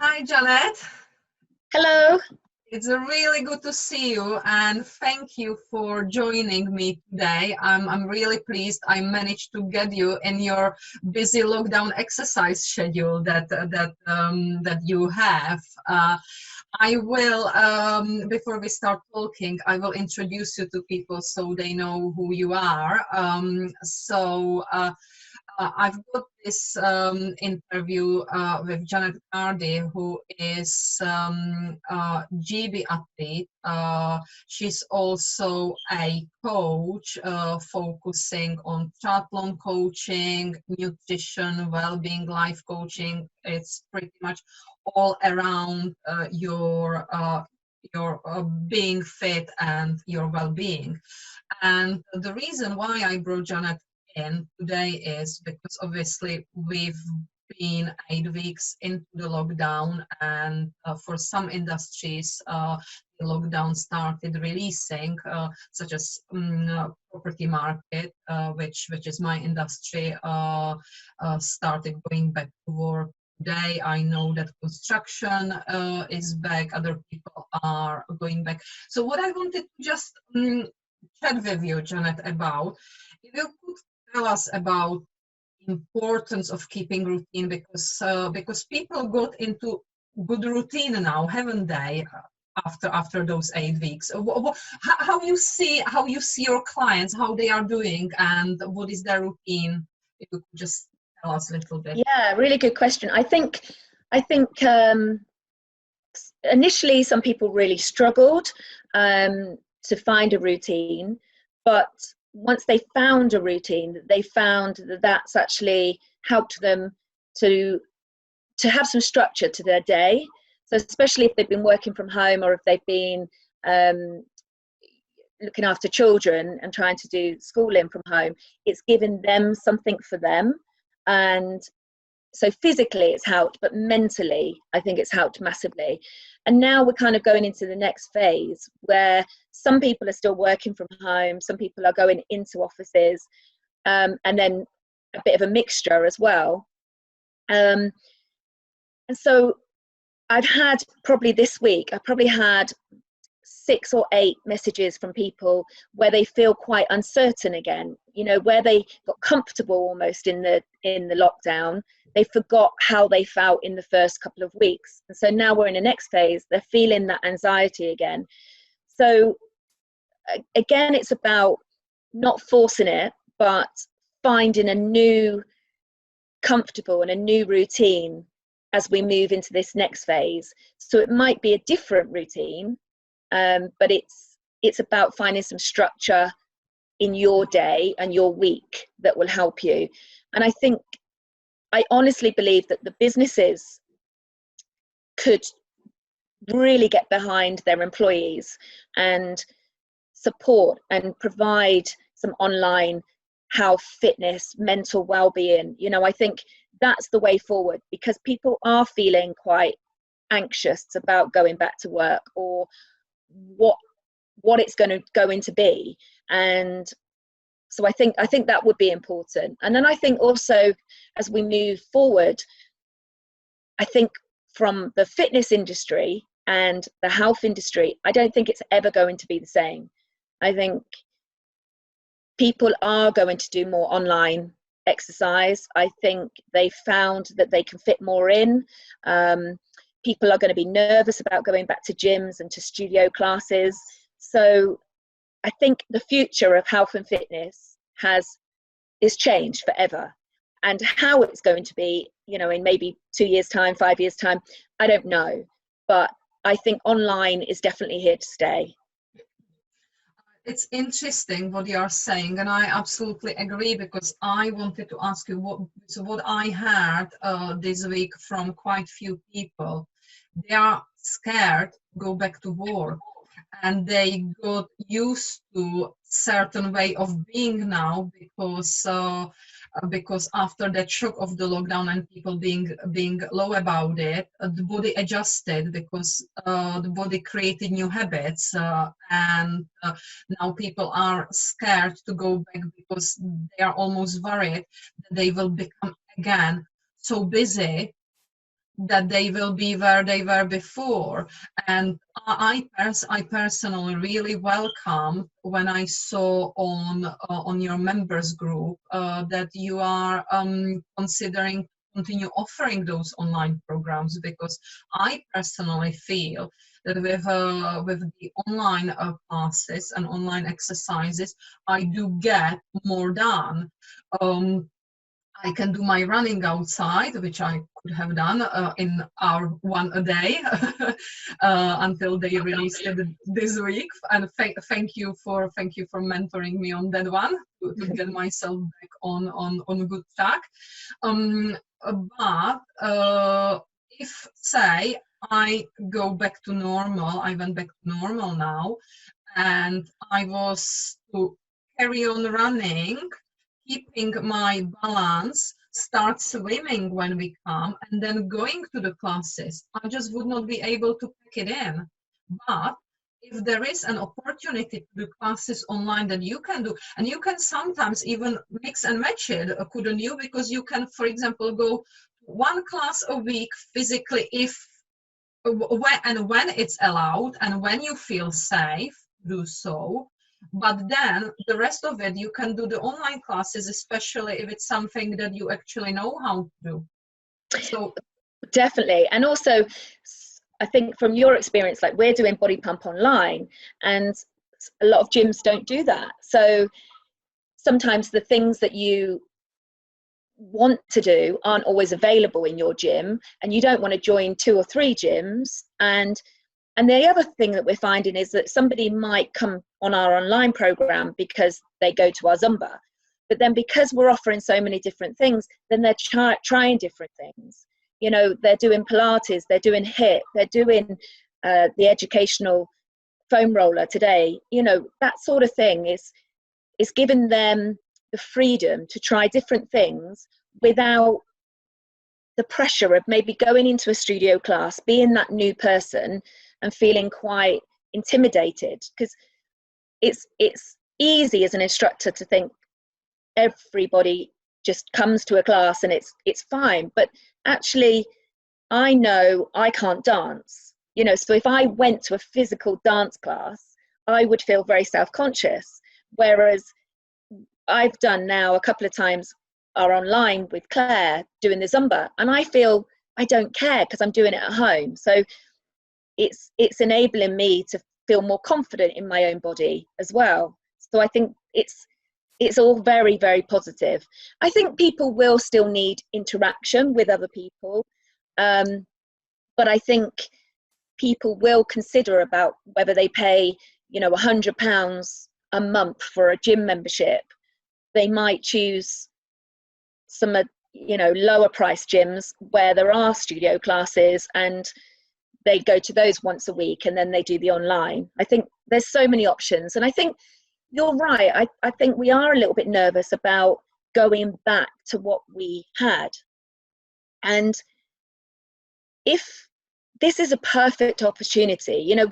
Hi, Janette. Hello. It's really good to see you, and thank you for joining me today. I'm really pleased I managed to get you in your busy lockdown exercise schedule that you have. I will, before we start talking, I will introduce you to people so they know who you are. I've got this interview with Janette Cardy, who is GB Athlete. She's also a coach focusing on triathlon coaching, nutrition, well-being, life coaching. It's pretty much all around your being fit and your well-being. And the reason why I brought Janet in today is because obviously we've been 8 weeks into the lockdown, and for some industries, the lockdown started releasing, such as property market, which is my industry, started going back to work. Today, I know that construction is back, other people are going back. So what I wanted to just chat with you, Janet, about, if you could tell us about importance of keeping routine, because people got into good routine now, haven't they? After those 8 weeks, how you see your clients, how they are doing, and what is their routine? If you could just tell us a little bit. Yeah, really good question. I think initially some people really struggled to find a routine, but once they found a routine, they found that that's actually helped them to have some structure to their day. So especially if they've been working from home, or if they've been looking after children and trying to do schooling from home, it's given them something for them. And so physically it's helped, but mentally I think it's helped massively. And now we're kind of going into the next phase where some people are still working from home, some people are going into offices, and then a bit of a mixture as well. And so I've had, probably this week, I probably had 6 or 8 messages from people where they feel quite uncertain again, where they got comfortable almost in the lockdown. They forgot how they felt in the first couple of weeks, and so now we're in the next phase. They're feeling that anxiety again. So again, it's about not forcing it, but finding a new comfortable and a new routine as we move into this next phase. So it might be a different routine, but it's about finding some structure in your day and your week that will help you. And I honestly believe that the businesses could really get behind their employees and support and provide some online health, fitness, mental well-being. I think that's the way forward, because people are feeling quite anxious about going back to work, or what it's going to be. And so I think that would be important. And then I think also, as we move forward, I think from the fitness industry and the health industry, I don't think it's ever going to be the same. I think people are going to do more online exercise. I think they found that they can fit more in. People are going to be nervous about going back to gyms and to studio classes. So I think the future of health and fitness is changed forever. And how it's going to be, in maybe 2 years' time, 5 years' time, I don't know. But I think online is definitely here to stay. It's interesting what you are saying, and I absolutely agree, because I wanted to ask you what I heard this week from quite few people. They are scared to go back to work, and they got used to certain way of being now, because after that shock of the lockdown and people being low about it, the body adjusted, because the body created new habits, and now people are scared to go back, because they are almost worried that they will become again so busy that they will be where they were before. And I personally really welcome when I saw on your members group that you are considering continue offering those online programs, because I personally feel that with the online classes and online exercises, I do get more done. I can do my running outside, which I could have done in our one a day until they released it this week. And thank you for mentoring me on that one to get myself back on good track. But if, say, I go back to normal, I went back to normal now, and I was to carry on running, keeping my balance, start swimming when we come, and then going to the classes, I just would not be able to pack it in. But if there is an opportunity to do classes online that you can do, and you can sometimes even mix and match it, couldn't you? Because you can, for example, go one class a week physically when it's allowed and when you feel safe, do so. But then the rest of it, you can do the online classes, especially if it's something that you actually know how to do. So definitely. And also, I think from your experience, like we're doing Body Pump online, and a lot of gyms don't do that. So sometimes the things that you want to do aren't always available in your gym, and you don't want to join 2 or 3 gyms. And the other thing that we're finding is that somebody might come on our online program because they go to our Zumba, but then because we're offering so many different things, then they're trying different things. You know, they're doing Pilates, they're doing HIIT, they're doing the educational foam roller today. You know, that sort of thing is giving them the freedom to try different things without the pressure of maybe going into a studio class, being that new person and feeling quite intimidated. Because it's easy as an instructor to think everybody just comes to a class and it's fine, but actually I know I can't dance, you know, so if I went to a physical dance class, I would feel very self-conscious. Whereas I've done now a couple of times are online with Claire doing the Zumba, and I feel I don't care because I'm doing it at home. So it's enabling me to feel more confident in my own body as well. So I think it's all very, very positive. I think people will still need interaction with other people, but I think people will consider about whether they pay, you know, £100 a month for a gym membership. They might choose some, you know, lower price gyms where there are studio classes, and they go to those once a week, and then they do the online. I think there's so many options, and I think you're right. I think we are a little bit nervous about going back to what we had. And if this is a perfect opportunity, you know,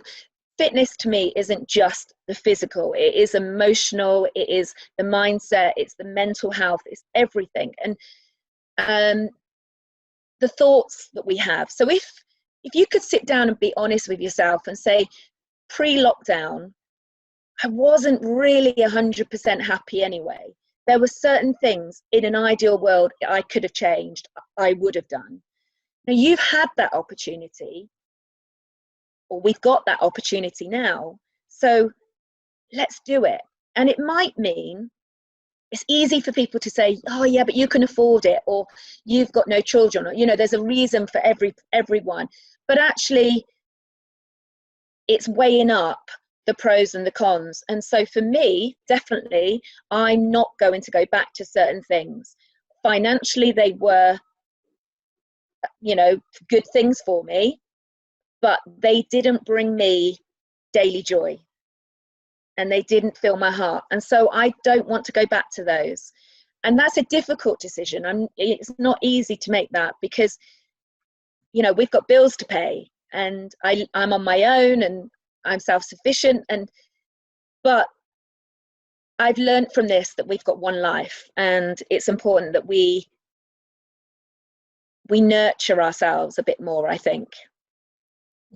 fitness to me isn't just the physical, it is emotional, it is the mindset, it's the mental health, it's everything. And the thoughts that we have. So if you could sit down and be honest with yourself and say, pre-lockdown, I wasn't really 100% happy anyway. There were certain things in an ideal world I could have changed, I would have done. Now you've had that opportunity, or we've got that opportunity now. So let's do it. And it might mean it's easy for people to say, oh yeah, but you can afford it, or you've got no children, or, you know, there's a reason for everyone. But actually, it's weighing up the pros and the cons. And so for me, definitely, I'm not going to go back to certain things. Financially, they were, you know, good things for me, but they didn't bring me daily joy, and they didn't fill my heart. And so I don't want to go back to those. And that's a difficult decision. It's not easy to make that, because, you know, we've got bills to pay, and I'm on my own, and I'm self-sufficient. But I've learned from this that we've got one life, and it's important that we we nurture ourselves a bit more, I think.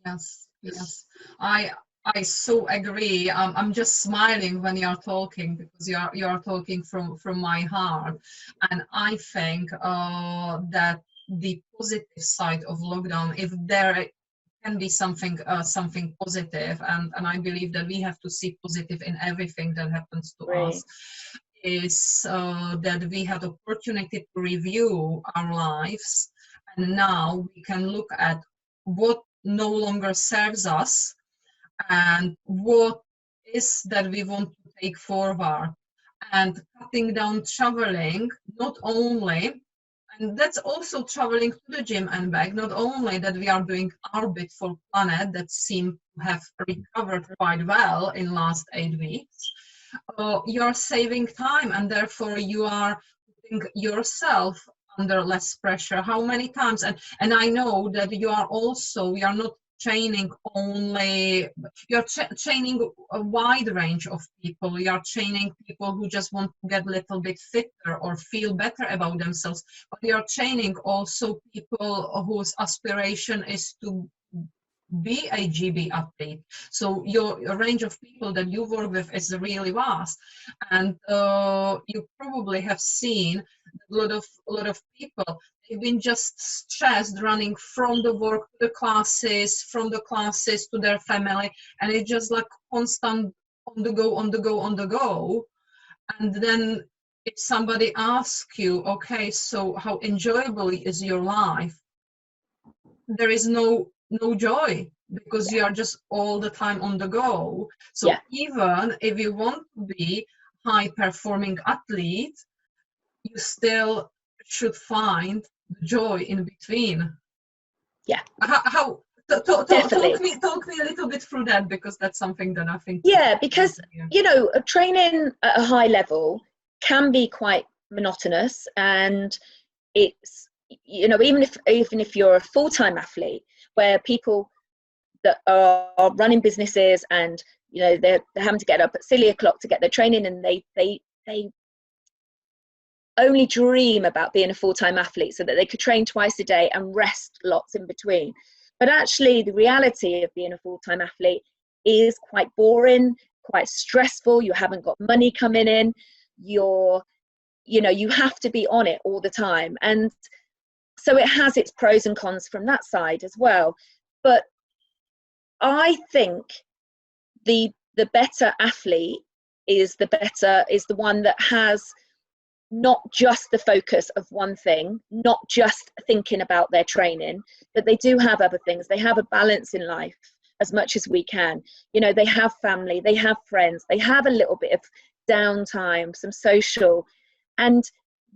Yes, yes. I so agree. I'm just smiling when you're talking, because you're talking from my heart, and I think that the positive side of lockdown, if there can be something positive, and I believe that we have to see positive in everything that happens to Right. us, is that we had opportunity to review our lives, and now we can look at what no longer serves us and what is that we want to take forward, and cutting down traveling, not only, and that's also traveling to the gym and back, not only that we are doing our bit for planet that seem to have recovered quite well in last 8 weeks. You're saving time, and therefore you are putting yourself under less pressure. How many times, and I know that you are not training only, you're training a wide range of people. You're training people who just want to get a little bit fitter or feel better about themselves, but you're training also people whose aspiration is to be a GB athlete. So your range of people that you work with is really vast, and you probably have seen a lot of people. They've been just stressed, running from the work to the classes, from the classes to their family, and it's just like constant on the go, on the go, on the go. And then if somebody asks you, okay, so how enjoyable is your life? There is no joy, because you are just all the time on the go. So Yeah. even if you want to be high performing athlete, you still should find joy in between. Yeah. How Definitely. talk me a little bit through that, because that's something that I think. Yeah, because training at a high level can be quite monotonous, and it's, even if you're a full-time athlete, where people that are running businesses, and they're having to get up at silly o'clock to get their training, and they only dream about being a full-time athlete so that they could train twice a day and rest lots in between. But actually the reality of being a full-time athlete is quite boring, quite stressful. You haven't got money coming in. You have to be on it all the time. And so it has its pros and cons from that side as well. But I think the better athlete is the one that has not just the focus of one thing, not just thinking about their training, but they do have other things. They have a balance in life as much as we can. They have family, they have friends, they have a little bit of downtime, some social, and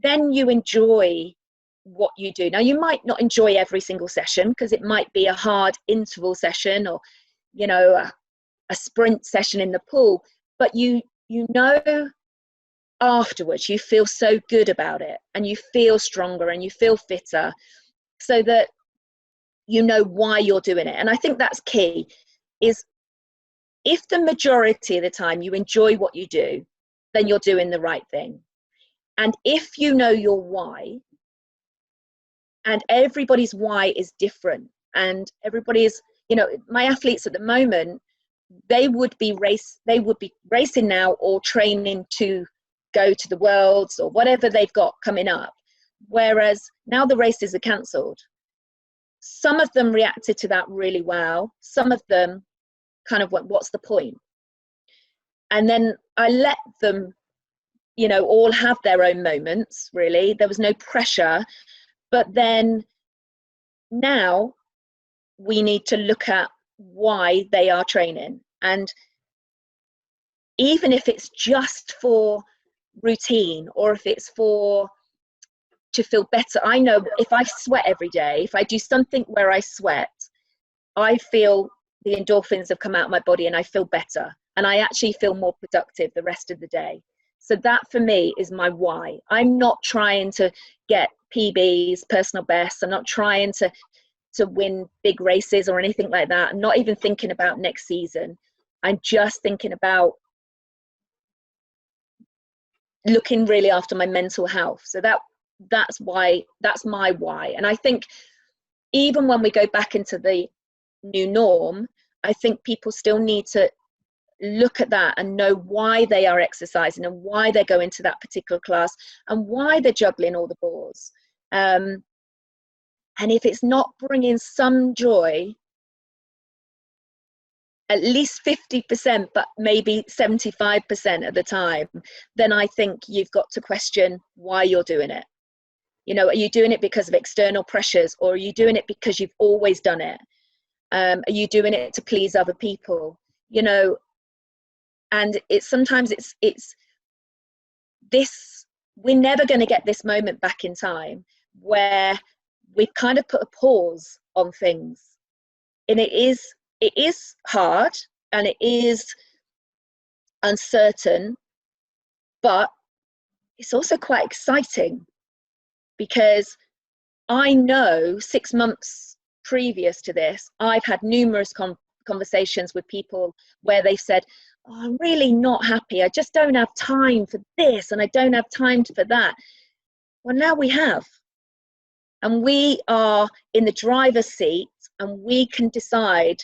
then you enjoy what you do. Now, you might not enjoy every single session, because it might be a hard interval session, or a sprint session in the pool, but afterwards you feel so good about it, and you feel stronger and you feel fitter, so that you know why you're doing it. And I think that's key, is if the majority of the time you enjoy what you do, then you're doing the right thing. And if you know your why, and everybody's why is different, and everybody's, my athletes at the moment, they would be racing now or training to go to the Worlds or whatever they've got coming up, whereas now the races are cancelled. Some of them reacted to that really well. Some of them kind of went, what's the point? And then I let them, all have their own moments, really. There was no pressure. But then now we need to look at why they are training. And even if it's just for routine, or if it's to feel better, I know if I sweat every day, if I do something where I sweat, I feel the endorphins have come out of my body and I feel better, and I actually feel more productive the rest of the day. So that for me is my why. I'm not trying to get PBs, personal bests. I'm not trying to win big races or anything like that. I'm not even thinking about next season. I'm just thinking about looking really after my mental health. So that's my why. And I think even when we go back into the new norm, I think people still need to look at that and know why they are exercising and why they're going to that particular class and why they're juggling all the balls. And if it's not bringing some joy, at least 50%, but maybe 75% of the time, then I think you've got to question why you're doing it. You know, are you doing it because of external pressures, or are you doing it because you've always done it? Are you doing it to please other people? You know, and sometimes it's this, we're never going to get this moment back in time where we've kind of put a pause on things. And it is hard and it is uncertain, but it's also quite exciting, because I know 6 months previous to this, I've had numerous conversations with people where they've said, oh, I'm really not happy. I just don't have time for this and I don't have time for that. Well, now we have. And we are in the driver's seat, and we can decide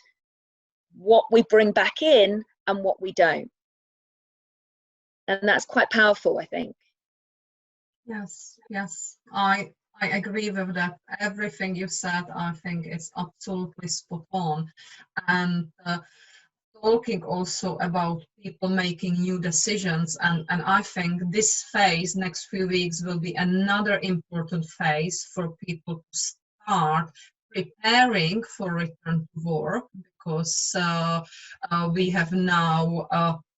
what we bring back in and what we don't. And that's quite powerful, I think. Yes, I agree with that. Everything you said, I think it's absolutely spot on. And talking also about people making new decisions, and I think this phase, next few weeks, will be another important phase for people to start preparing for return to work, because we have now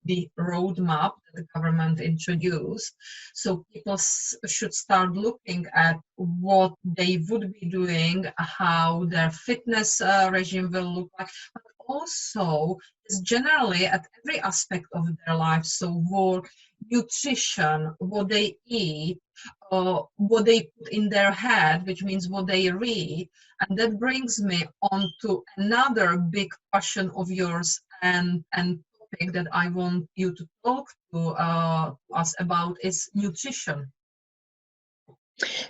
the roadmap that the government introduced. So people should start looking at what they would be doing, how their fitness regime will look like, but also is generally at every aspect of their life. So work, nutrition, what they eat, what they put in their head, which means what they read. And that brings me on to another big passion of yours and topic that I want you to talk to us about is nutrition.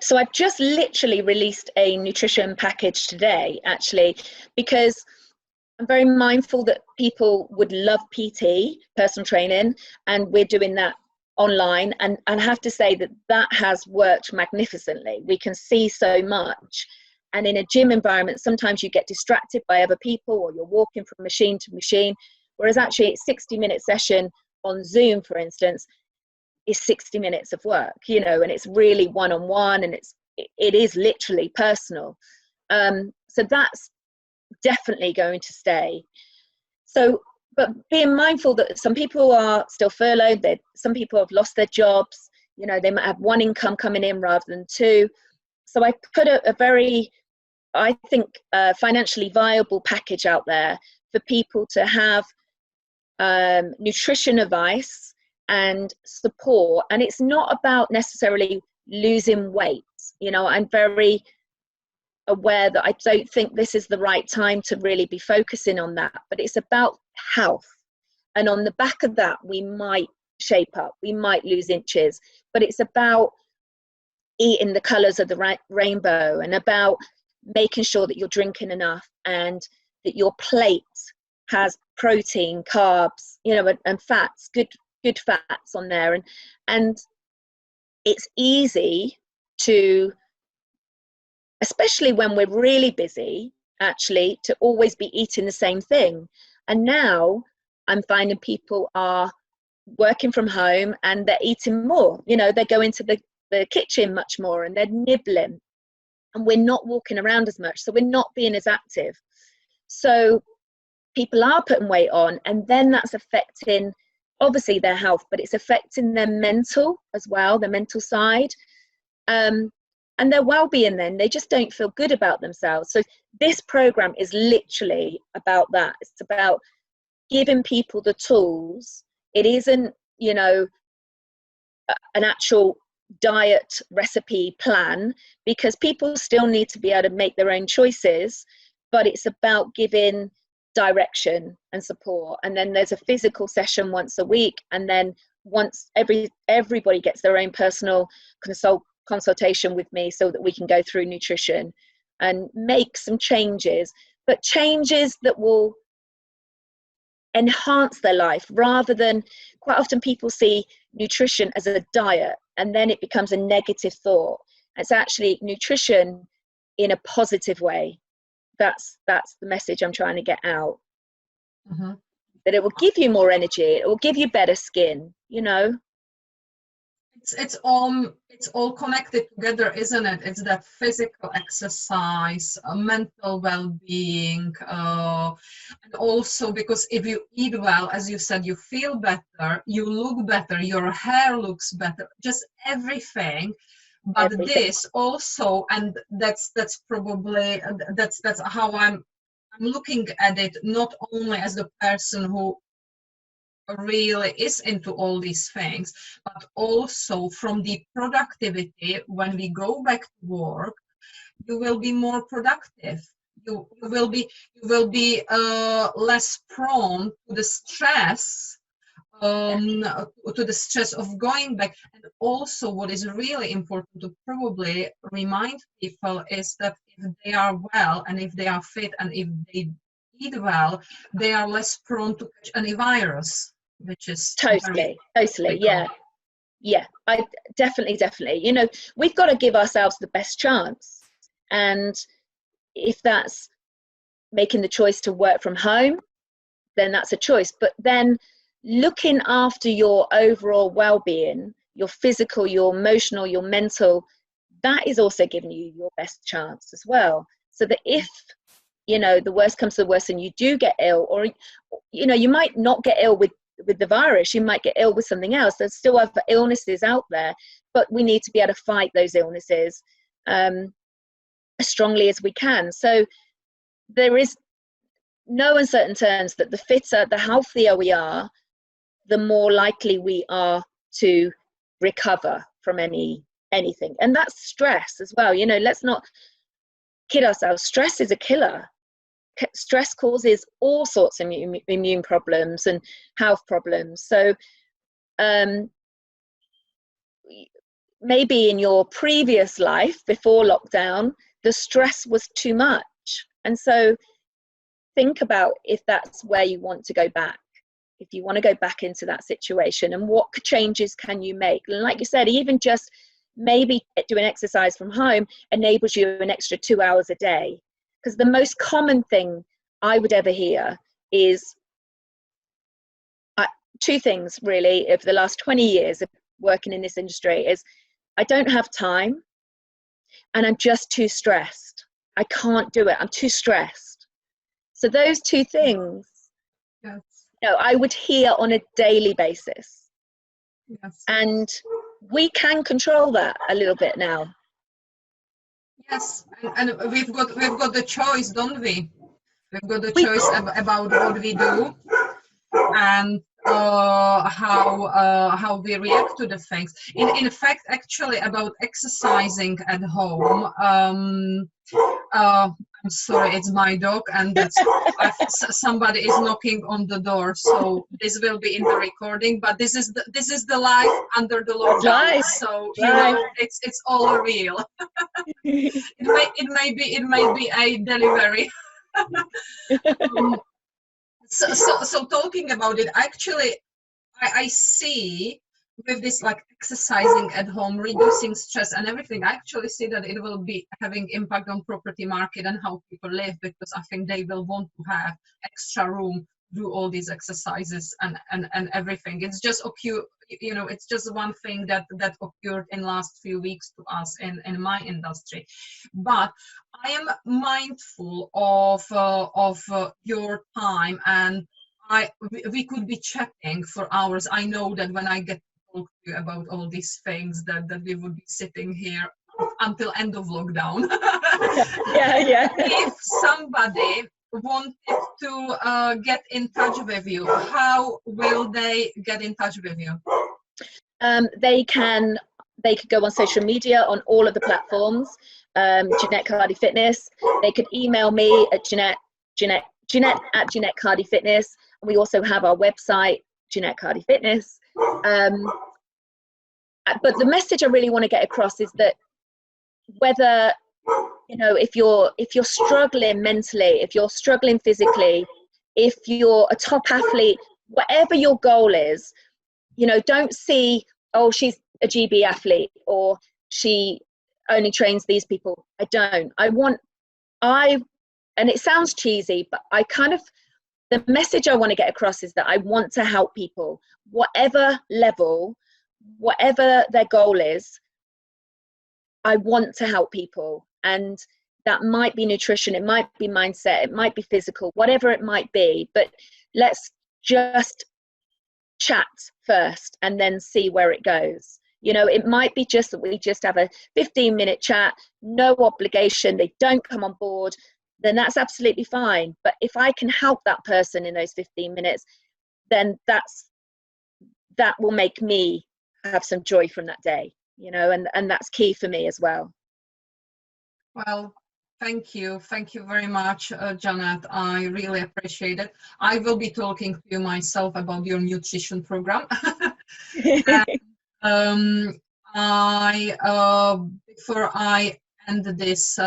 So I've just literally released a nutrition package today, actually, because I'm very mindful that people would love PT, personal training, and we're doing that online. And I have to say that has worked magnificently. We can see so much. And in a gym environment, sometimes you get distracted by other people, or you're walking from machine to machine. Whereas actually a 60-minute session on Zoom, for instance, is 60 minutes of work, you know, and it's really one-on-one, and it is literally personal. So that's definitely going to stay. So, but being mindful that some people are still furloughed, some people have lost their jobs, you know, they might have one income coming in rather than two. So I put a very, I think, financially viable package out there for people to have nutrition advice and support. And it's not about necessarily losing weight. You know, I'm very aware that I don't think this is the right time to really be focusing on that, but it's about health. And on the back of that, we might shape up, we might lose inches, but it's about eating the colors of the rainbow, and about making sure that you're drinking enough, and that your plate has protein, carbs, you know, and fats, good fats on there. And it's easy to, especially when we're really busy, actually, to always be eating the same thing. And now I'm finding people are working from home and they're eating more. You know, they're going to the kitchen much more, and they're nibbling, and we're not walking around as much, so we're not being as active. So people are putting weight on, and then that's affecting obviously their health, but it's affecting their mental as well, their mental side, and their well-being. Then they just don't feel good about themselves. So this program is literally about that. It's about giving people the tools. It isn't, you know, an actual diet recipe plan, because people still need to be able to make their own choices, but it's about giving direction and support. And then there's a physical session once a week, and then once everybody gets their own personal consultation with me so that we can go through nutrition and make some changes, but changes that will enhance their life, rather than, quite often people see nutrition as a diet and then it becomes a negative thought. It's actually nutrition in a positive way. That's the message I'm trying to get out. Mm-hmm. That it will give you more energy, it will give you better skin, you know. It's all connected together, isn't it? It's that physical exercise, mental well-being, and also because if you eat well, as you said, you feel better, you look better, your hair looks better, just everything. But Everything. this also, and that's probably that's how I'm looking at it, not only as the person who really is into all these things, but also from the productivity. When we go back to work, you will be more productive. You will be less prone to the stress, to the stress of going back. And also, what is really important to probably remind people is that if they are well and if they are fit and if they eat well, they are less prone to catch any virus, which is totally critical. yeah, I definitely, you know, we've got to give ourselves the best chance, and if that's making the choice to work from home, then that's a choice. But then looking after your overall well-being, your physical, your emotional, your mental, that is also giving you your best chance as well. So that if, you know, the worst comes to the worst and you do get ill, or, you know, you might not get ill with the virus, you might get ill with something else. There's still other illnesses out there, but we need to be able to fight those illnesses as strongly as we can. So there is no uncertain terms that the fitter, the healthier we are, the more likely we are to recover from anything. And that's stress as well. You know, let's not kid ourselves. Stress is a killer. Stress causes all sorts of immune problems and health problems. So maybe in your previous life before lockdown, the stress was too much. And so think about if that's where you want to go back, if you want to go back into that situation, and what changes can you make. And like you said, even just maybe doing exercise from home enables you an extra 2 hours a day. Because the most common thing I would ever hear is two things really over the last 20 years of working in this industry is I don't have time and I'm just too stressed. I can't do it. I'm too stressed. So those two things, Yes. you know, I would hear on a daily basis. Yes. And we can control that a little bit now. Yes, and we've got the choice, don't we? We've got the choice about what we do and how we react to the things. In fact, actually, about exercising at home. I'm sorry, it's my dog, and that's somebody is knocking on the door, so this will be in the recording. But this is the life under the lockdown, so you know it's all real. it may be a delivery. So talking about it, actually, I see with this like exercising at home, reducing stress and everything, I actually see that it will be having impact on property market and how people live, because I think they will want to have extra room, do all these exercises and everything. It's just you know, it's just one thing that occurred in last few weeks to us in my industry. But I am mindful of your time, and we could be chatting for hours. I know that when I get to talk to you about all these things, that we would be sitting here until end of lockdown. Yeah. If somebody wanted to get in touch with you, how will they get in touch with you? They could go on social media on all of the platforms. Janette Cardy Fitness. They could email me at Janette at Janette Cardy Fitness. And we also have our website, Janette Cardy Fitness. but the message I really want to get across is that whether, you know, if you're struggling mentally, if you're struggling physically, if you're a top athlete, whatever your goal is, you know, don't see, oh, she's a GB athlete or she only trains these people. I don't. And it sounds cheesy, but the message I want to get across is that I want to help people, whatever level, whatever their goal is. I want to help people, and that might be nutrition, it might be mindset, it might be physical, whatever it might be, but let's just chat first and then see where it goes. You know, it might be just that we just have a 15-minute chat, no obligation, they don't come on board, then that's absolutely fine. But if I can help that person in those 15 minutes, then that will make me have some joy from that day, you know, and that's key for me as well. Well, thank you very much, Janette. I really appreciate it. I will be talking to you myself about your nutrition program. And, before I end this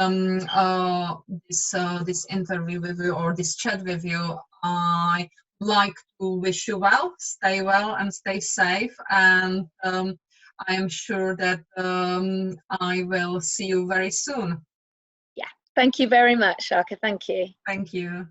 this interview with you, or this chat with you, I like to wish you well, stay well and stay safe, and I am sure that I will see you very soon. Yeah, thank you very much, Shaka. Thank you. Thank you.